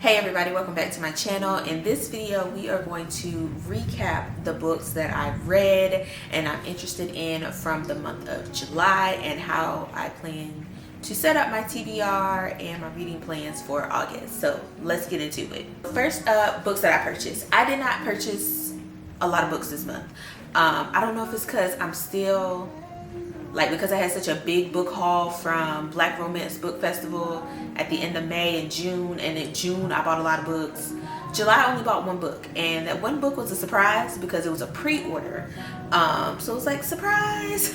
Hey everybody, welcome back to my channel. In this video we are going to recap the books that I've read and I'm interested in from the month of July and how I plan to set up my TBR and my reading plans for August. So let's get into it. First up, books that I purchased. I did not purchase a lot of books this month. I don't know if it's because I'm still because I had such a big book haul from Black Romance Book Festival at the end of May and June, and in June I bought a lot of books. July I only bought one book, and that one book was a surprise because it was a pre-order. So it was like, surprise.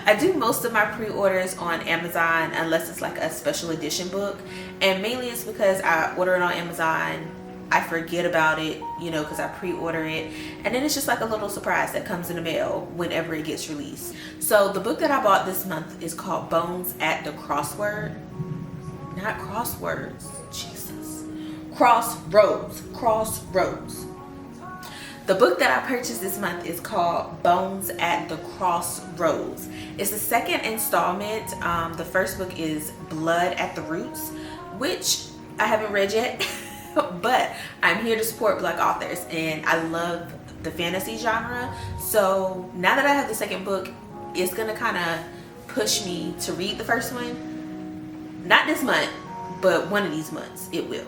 I do most of my pre-orders on Amazon unless it's like a special edition book, and mainly it's because I order it on Amazon, I forget about it, because I pre-order it, and then it's just like a little surprise that comes in the mail whenever it gets released. So the book that I bought this month is called Bones at the Crossword. Not Crosswords, Jesus. Crossroads. The book that I purchased this month is called Bones at the Crossroads. It's the second installment. The first book is Blood at the Roots, which I haven't read yet. But I'm here to support Black authors and I love the fantasy genre. So now that I have the second book, it's gonna kind of push me to read the first one. Not this month, but one of these months it will.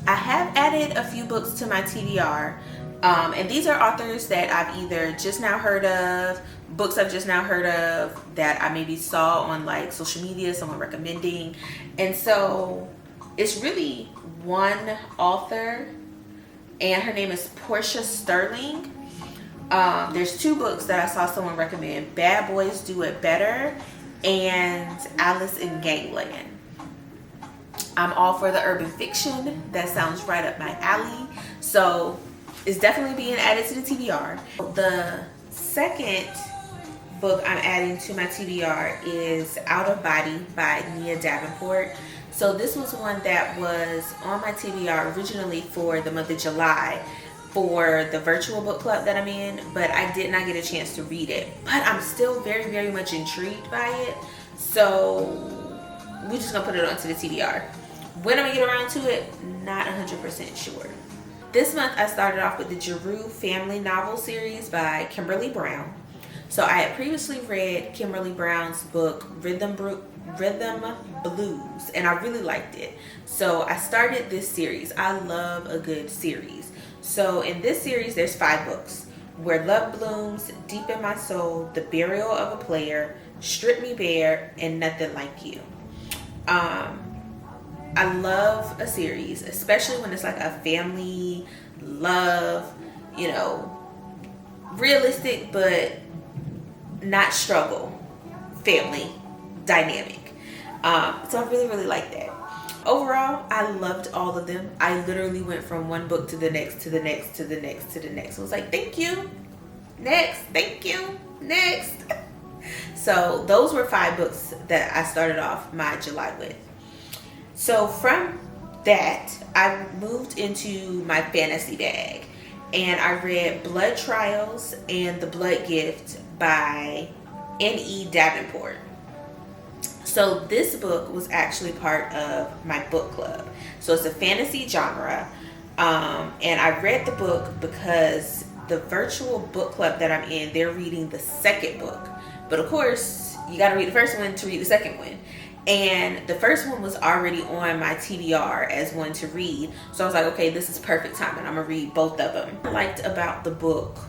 I have added a few books to my TBR, and these are authors that I've either just now heard of, books I've just now heard of that I maybe saw on like social media, someone recommending. And so it's really one author, and her name is Portia Sterling. There's two books that I saw someone recommend: Bad Boys Do It Better and Alice in Gangland. I'm all for the urban fiction. That sounds right up my alley, so it's definitely being added to the TBR. The second book I'm adding to my TBR is Out of Body by Nia Davenport. So this was one that was on my TBR originally for the month of July for the virtual book club that I'm in, but I did not get a chance to read it. But I'm still very, very much intrigued by it. So we're just gonna put it onto the TBR. When I'm gonna get around to it, not 100% sure. This month I started off with the Giroux family novel series by Kimberly Brown. So I had previously read Kimberly Brown's book Rhythm Blues, and I really liked it. So I started this series. I love a good series. So in this series there's 5 books: Where Love Blooms, Deep in My Soul, The Burial of a Player, Strip Me Bare, and Nothing Like You. I love a series, especially when it's like a family love, realistic but not struggle family dynamic. So I really, really like that. Overall, I loved all of them. I literally went from one book to the next, to the next, to the next, to the next. I was like, thank you, next, thank you, next. So those were 5 books that I started off my July with. So from that, I moved into my fantasy bag, and I read Blood Trials and The Blood Gift by N.E. Davenport. So this book was actually part of my book club. So it's a fantasy genre, and I read the book because the virtual book club that I'm in, they're reading the second book. But of course, you got to read the first one to read the second one. And the first one was already on my TBR as one to read. So I was like, okay, this is perfect timing. I'm going to read both of them. What I liked about the books,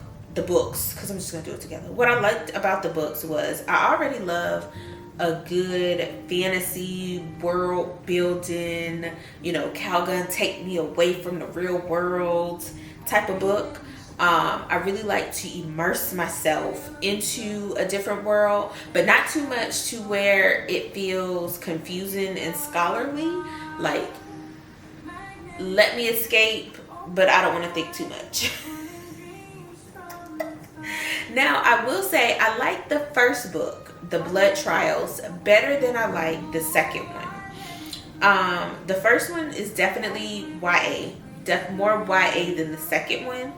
because I'm just going to do it together. What I liked about the books was I already love a good fantasy world building, Calgon take me away from the real world type of book. I really like to immerse myself into a different world, but not too much to where it feels confusing and scholarly. Like, let me escape, but I don't want to think too much. Now, I will say I like the first book, The Blood Trials, better than I like the second one. The first one is definitely YA, more YA than the second one.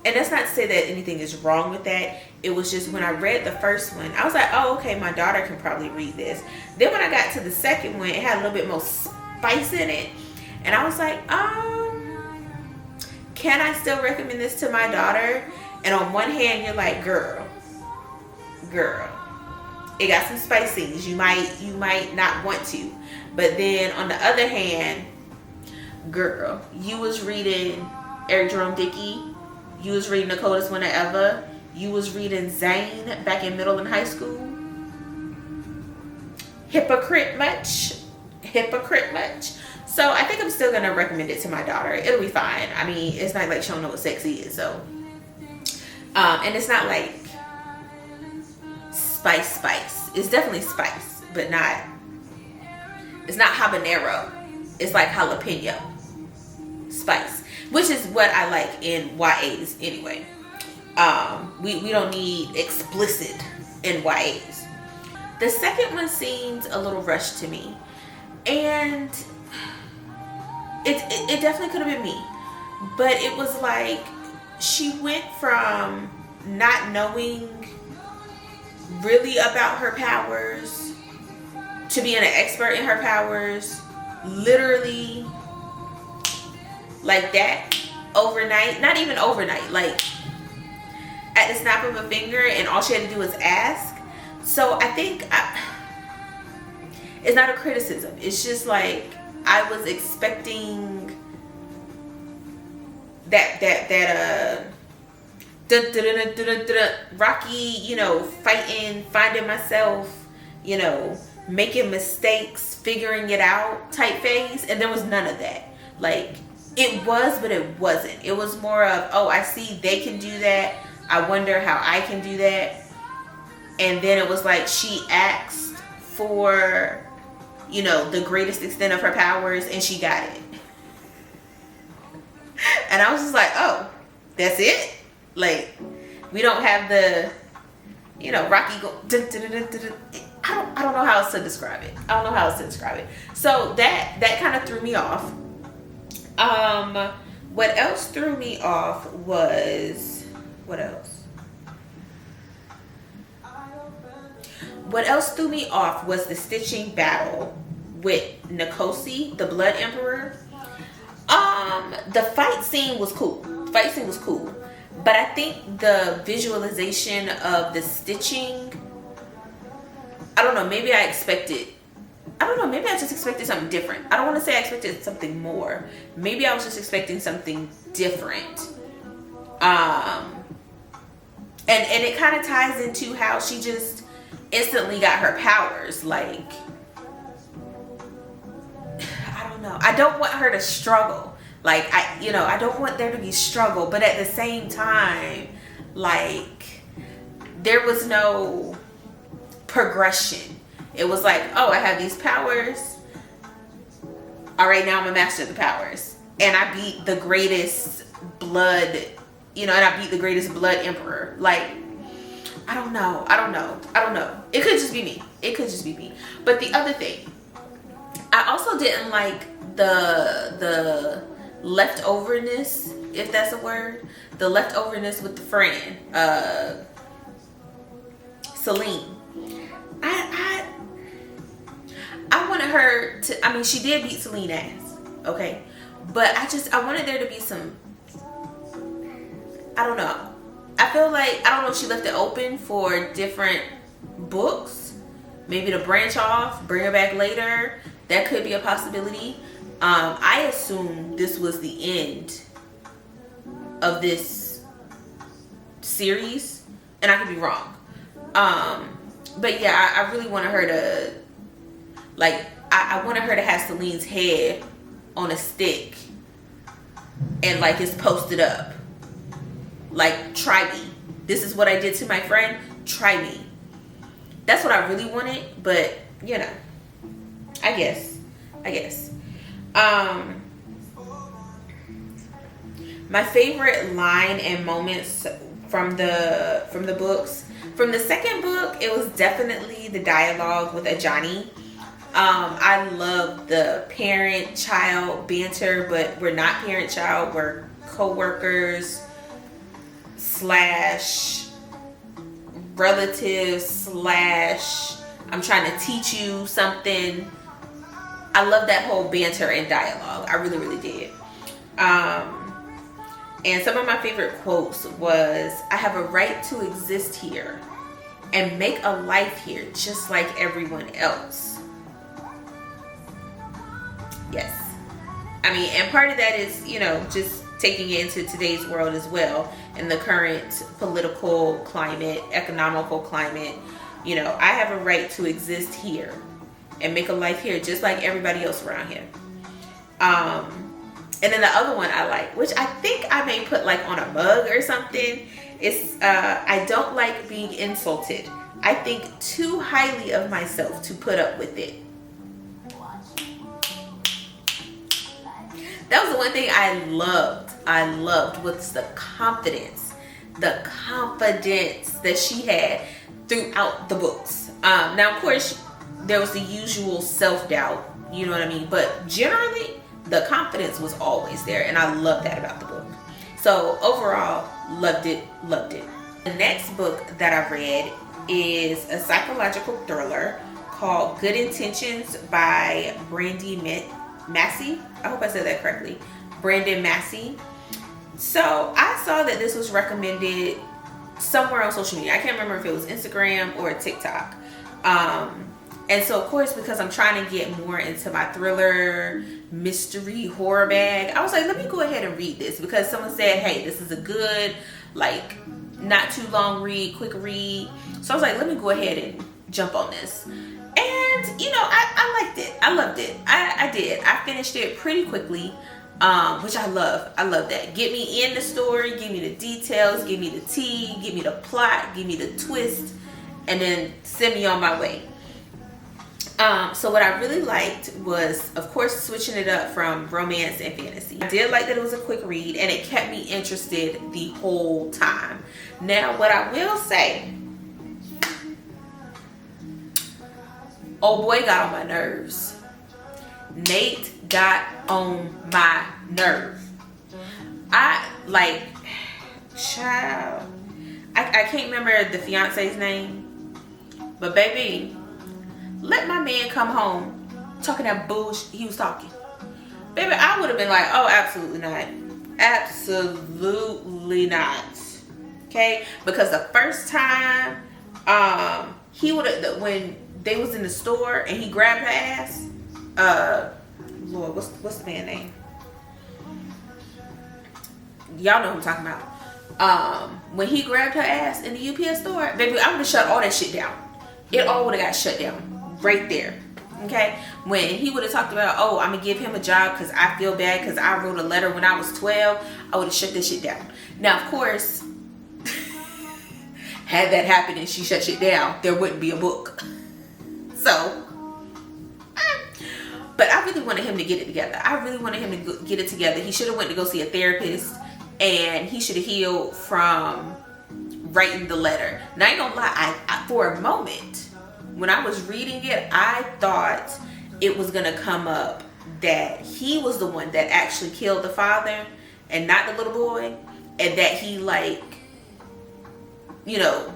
And that's not to say that anything is wrong with that. It was just when I read the first one, I was like, oh, okay, my daughter can probably read this. Then when I got to the second one, it had a little bit more spice in it. And I was like, can I still recommend this to my daughter? And on one hand, you're like, girl, it got some spice things. You might not want to. But then on the other hand, girl, you was reading Eric Jerome Dickey. You was reading The Coldest Winter Ever. You was reading Zane back in middle and high school. Hypocrite much? So I think I'm still gonna recommend it to my daughter. It'll be fine. I mean, it's not like she don't know what sex is, so. And it's not like spice. It's definitely spice, but not. It's not habanero. It's like jalapeno spice, which is what I like in YAs anyway. We don't need explicit in YAs. The second one seemed a little rushed to me, and it definitely could have been me, but it was like she went from not knowing really about her powers to being an expert in her powers, literally like that, overnight. Not even overnight, like at the snap of a finger, and all she had to do was ask. So I think it's not a criticism. It's just like I was expecting that Rocky, you know, fighting, finding myself, you know, making mistakes, figuring it out type phase, and there was none of that. Like, it was, but it wasn't. It was more of, oh, I see they can do that, I wonder how I can do that. And then it was like she asked for, you know, the greatest extent of her powers, and she got it. And I was just like, oh, that's it? Like, we don't have the, you know, Rocky go dun, dun, dun, dun, dun, dun. I don't know how else to describe it. So that kind of threw me off. What else threw me off was, what else threw me off was the stitching battle with Nikosi, the Blood Emperor. The fight scene was cool. But I think the visualization of the stitching, I don't know, maybe I just expected something different. I don't want to say I expected something more. Maybe I was just expecting something different. And it kind of ties into how she just instantly got her powers. Like, I don't know. I don't want her to struggle. Like, I don't want there to be struggle, but at the same time, like, there was no progression. It was like, oh, I have these powers. All right, now I'm a master of the powers. And I beat the greatest blood, and I beat the greatest blood emperor. Like, I don't know. It could just be me. But the other thing, I also didn't like the leftoverness, if that's a word. The leftoverness with the friend, Celine. I wanted her to, I mean, she did beat Celine ass, okay? But I wanted there to be some, I don't know. I feel like, I don't know if she left it open for different books. Maybe to branch off, bring her back later. That could be a possibility. I assume this was the end of this series, and I could be wrong. But yeah, I really wanted her to, like, I wanted her to have Celine's head on a stick and, like, it's posted up. Like, try me. This is what I did to my friend. Try me. That's what I really wanted, but, I guess. My favorite line and moments from the books. From the second book, it was definitely the dialogue with Ajani. I love the parent-child banter, but we're not parent-child. We're co-workers / relatives / I'm trying to teach you something. I love that whole banter and dialogue. I really, really did. And some of my favorite quotes was, I have a right to exist here and make a life here just like everyone else. Yes. I mean, and part of that is, you know, just taking it into today's world as well, in the current political climate, economical climate. You know, I have a right to exist here and make a life here just like everybody else around here. And then the other one I like, which I think I may put like on a mug or something, is I don't like being insulted. I think too highly of myself to put up with it. That was the one thing I loved was the confidence that she had throughout the books. Now, of course, there was the usual self-doubt, you know what I mean? But generally, the confidence was always there, and I love that about the book. So overall, loved it. The next book that I read is a psychological thriller called Good Intentions by Brandon Massey. I hope I said that correctly. Brandon Massey. So I saw that this was recommended somewhere on social media. I can't remember if it was Instagram or TikTok. And so, of course, because I'm trying to get more into my thriller, mystery, horror bag, I was like, let me go ahead and read this, because someone said, hey, this is a good, like, not too long read, quick read. So I was like, let me go ahead and jump on this. And, you know, I liked it. I loved it. I did. I finished it pretty quickly, which I love. I love that. Get me in the story, give me the details, give me the tea, give me the plot, give me the twist, and then send me on my way. So what I really liked was, of course, switching it up from romance and fantasy. I did like that it was a quick read, and it kept me interested the whole time. Now, what I will say, oh boy got on my nerves. Nate got on my nerve. Child, I can't remember the fiance's name, but baby, let my man come home talking that bullshit he was talking. Baby, I would have been like, oh, absolutely not. Absolutely not. Okay? Because the first time, he would have, when they was in the store and he grabbed her ass, Lord, what's the man's name? Y'all know who I'm talking about. When he grabbed her ass in the UPS store, baby, I would have shut all that shit down. It all would have got shut down right there. Okay? When he would have talked about, oh, I'm gonna give him a job because I feel bad because I wrote a letter when I was 12, I would have shut this shit down. Now, of course, had that happened and she shut shit down, there wouldn't be a book. So, but I really wanted him to get it together. I really wanted him to get it together. He should have went to go see a therapist, and he should have healed from writing the letter. Now, I ain't gonna lie, I for a moment, when I was reading it, I thought it was gonna come up that he was the one that actually killed the father and not the little boy, and that he, like, you know,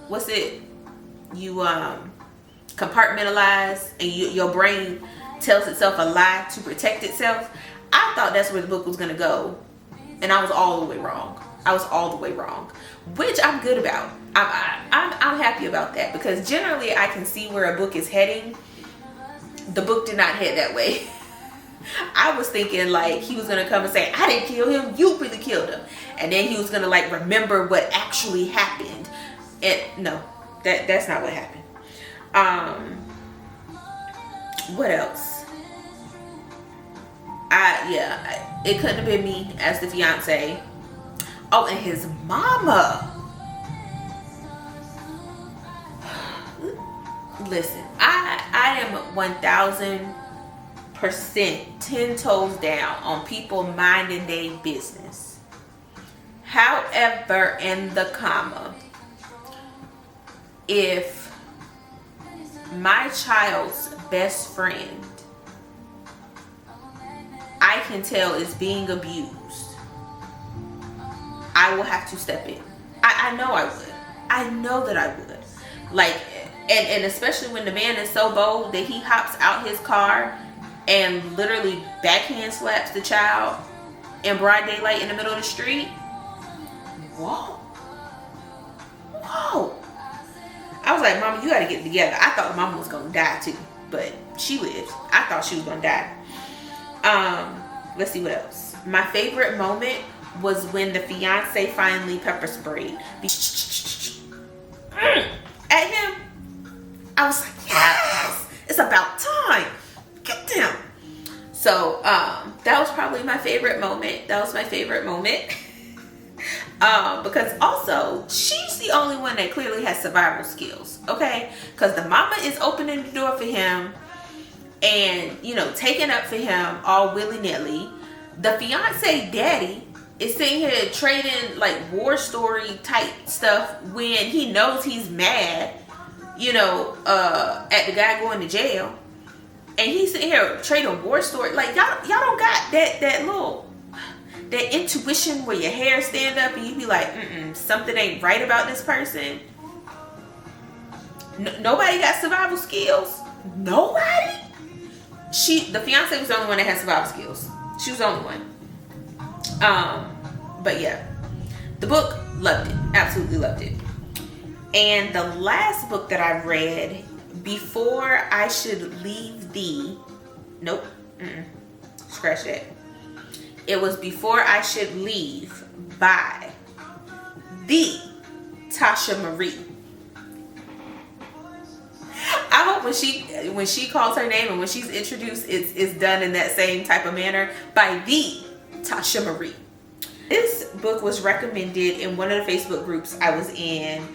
what's it, you compartmentalize and your brain tells itself a lie to protect itself. I thought that's where the book was gonna go, and I was all the way wrong. Which I'm good about. I'm happy about that, because generally I can see where a book is heading. The book did not head that way. I was thinking like he was gonna come and say, I didn't kill him, you really killed him, and then he was gonna like remember what actually happened. And no, that's not what happened. What else? It couldn't have been me as the fiance. Oh, and his mama. Listen, I am 1000% 10 toes down on people minding their business. However, in the comma, if my child's best friend, I can tell, is being abused, I will have to step in. I know I would. I know that I would. Like, and especially when the man is so bold that he hops out his car and literally backhand slaps the child in broad daylight in the middle of the street. Whoa. Whoa. I was like, Mama, you gotta get it together. I thought Mama was gonna die too, but she lived. I thought she was gonna die. Let's see what else. My favorite moment was when the fiance finally pepper sprayed at him. I was like, yes, it's about time. Get them. So that was probably my favorite moment. That was my favorite moment. Because also she's the only one that clearly has survival skills, okay? Because the mama is opening the door for him and, you know, taking up for him all willy-nilly. The fiance daddy is sitting here trading like war story type stuff when he knows he's mad, you know, at the guy going to jail, and he's sitting here trading war story. Like y'all don't got that intuition where your hair stand up and you be like, something ain't right about this person. Nobody got survival skills. Nobody. The fiance was the only one that had survival skills. She was the only one. But yeah, the book, loved it. Absolutely loved it. And the last book that I read, Before I Should Leave Thee. Nope. Scratch that. It was Before I Should Leave by the Tasha Marie. I hope when she calls her name and when she's introduced, it's done in that same type of manner, by the Tasha Marie. This book was recommended in one of the Facebook groups I was in.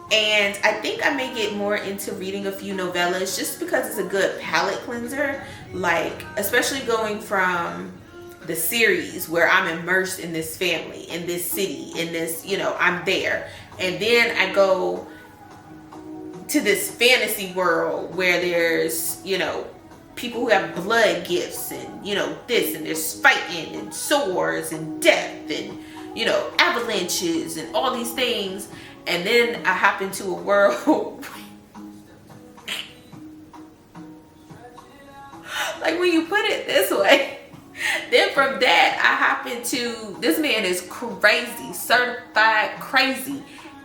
And I think I may get more into reading a few novellas just because it's a good palate cleanser. Like, especially going from the series where I'm immersed in this family, in this city, in this, you know, I'm there. And then I go to this fantasy world where there's, you know, people who have blood gifts and, you know, this, and there's fighting and swords and death and, you know, avalanches and all these things. And then I hop into a world like, when you put it this way, then from that I hop into, this man is crazy, certified crazy,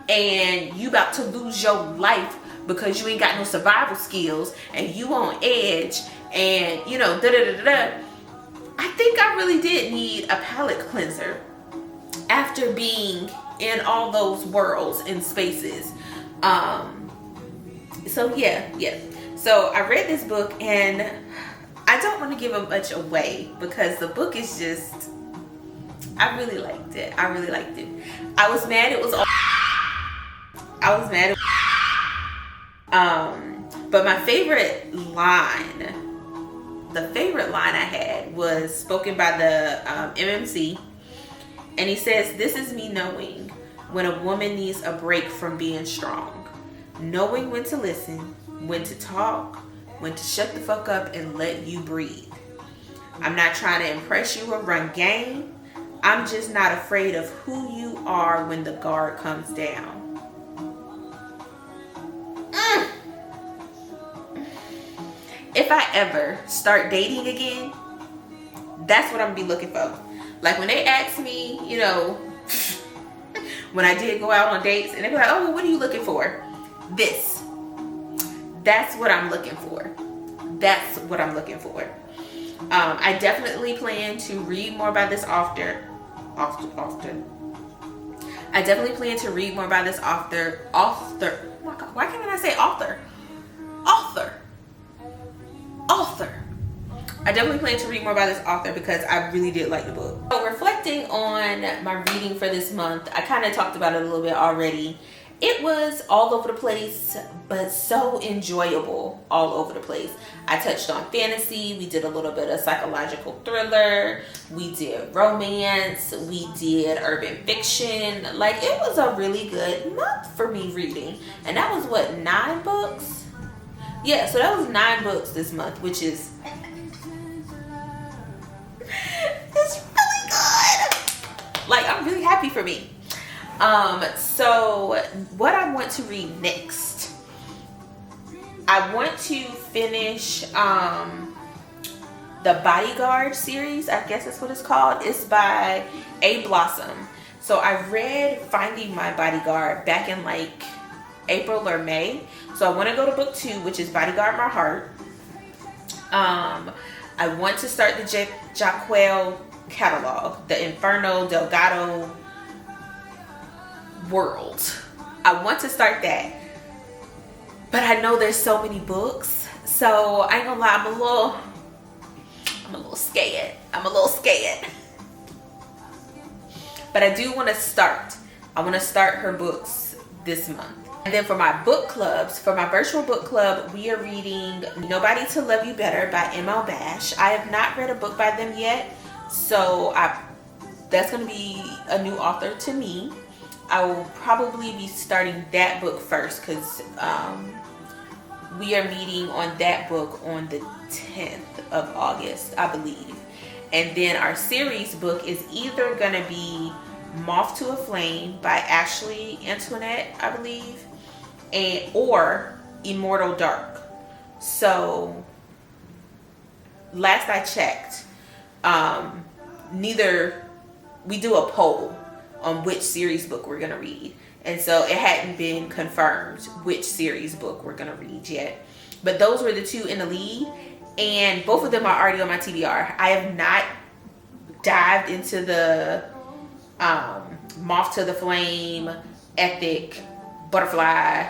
and you about to lose your life because you ain't got no survival skills and you on edge and, you know, I think I really did need a palate cleanser after being in all those worlds and spaces. So yeah. So I read this book and I don't want to give it much away because the book is just, I really liked it. I was mad it was all, but my favorite line, the favorite line I had was spoken by the MMC. And he says, "This is me knowing when a woman needs a break from being strong. Knowing when to listen, when to talk, when to shut the fuck up and let you breathe. I'm not trying to impress you or run game. I'm just not afraid of who you are when the guard comes down." If I ever start dating again, that's what I'm gonna be looking for. Like when they ask me, you know, when I did go out on dates, and they be like, "Oh, what are you looking for?" This. That's what I'm looking for. That's what I'm looking for. I definitely plan to read more about this author. I definitely plan to read more about this author. Oh my God, why can't I say author? I definitely plan to read more about this author because I really did like the book. So reflecting on my reading for this month, I kind of talked about it a little bit already. It was all over the place, but so enjoyable all over the place. I touched on fantasy. We did a little bit of psychological thriller. We did romance. We did urban fiction. Like, it was a really good month for me reading. And that was what, 9 books? Yeah, so that was 9 books this month, which is, it's really good. Like, I'm really happy for me. So what I want to read next, I want to finish the Bodyguard series. I guess that's what it's called. It's by A. Blossom. So I read Finding My Bodyguard back in like April or May. So I want to go to book 2, which is Bodyguard My Heart. I want to start the Jaquel catalog, the Inferno Delgado world. I want to start that, but I know there's so many books, so I ain't gonna lie, I'm a little scared. But I do want to start. I want to start her books this month. And then for my book clubs, for my virtual book club, we are reading Nobody to Love You Better by M.L. Bash. I have not read a book by them yet, so that's going to be a new author to me. I will probably be starting that book first because we are meeting on that book on the 10th of August, I believe. And then our series book is either going to be Moth to a Flame by Ashley Antoinette, I believe, or Immortal Dark. So last I checked, we do a poll on which series book we're gonna read, and so it hadn't been confirmed which series book we're gonna read yet, but those were the 2 in the lead, and both of them are already on my TBR. I have not dived into the Moth to the Flame, Ethic, Butterfly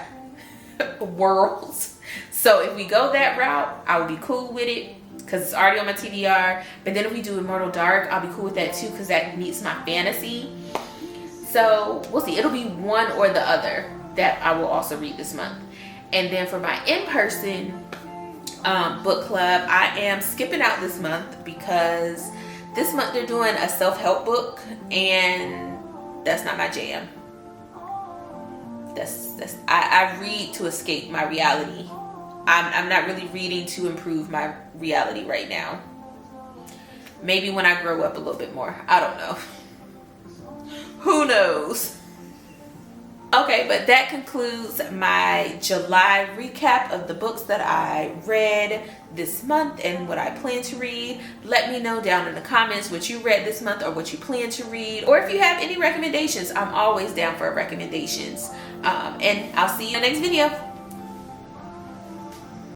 worlds. So if we go that route, I will be cool with it because it's already on my TBR. But then if we do Immortal Dark, I'll be cool with that too because that meets my fantasy. So we'll see. It'll be one or the other that I will also read this month. And then for my in-person book club, I am skipping out this month because this month they're doing a self-help book, and that's not my jam. I read to escape my reality. I'm not really reading to improve my reality right now. Maybe when I grow up a little bit more. I don't know. Who knows? Okay, but that concludes my July recap of the books that I read this month and what I plan to read. Let me know down in the comments what you read this month or what you plan to read. Or if you have any recommendations, I'm always down for recommendations. And I'll see you in the next video.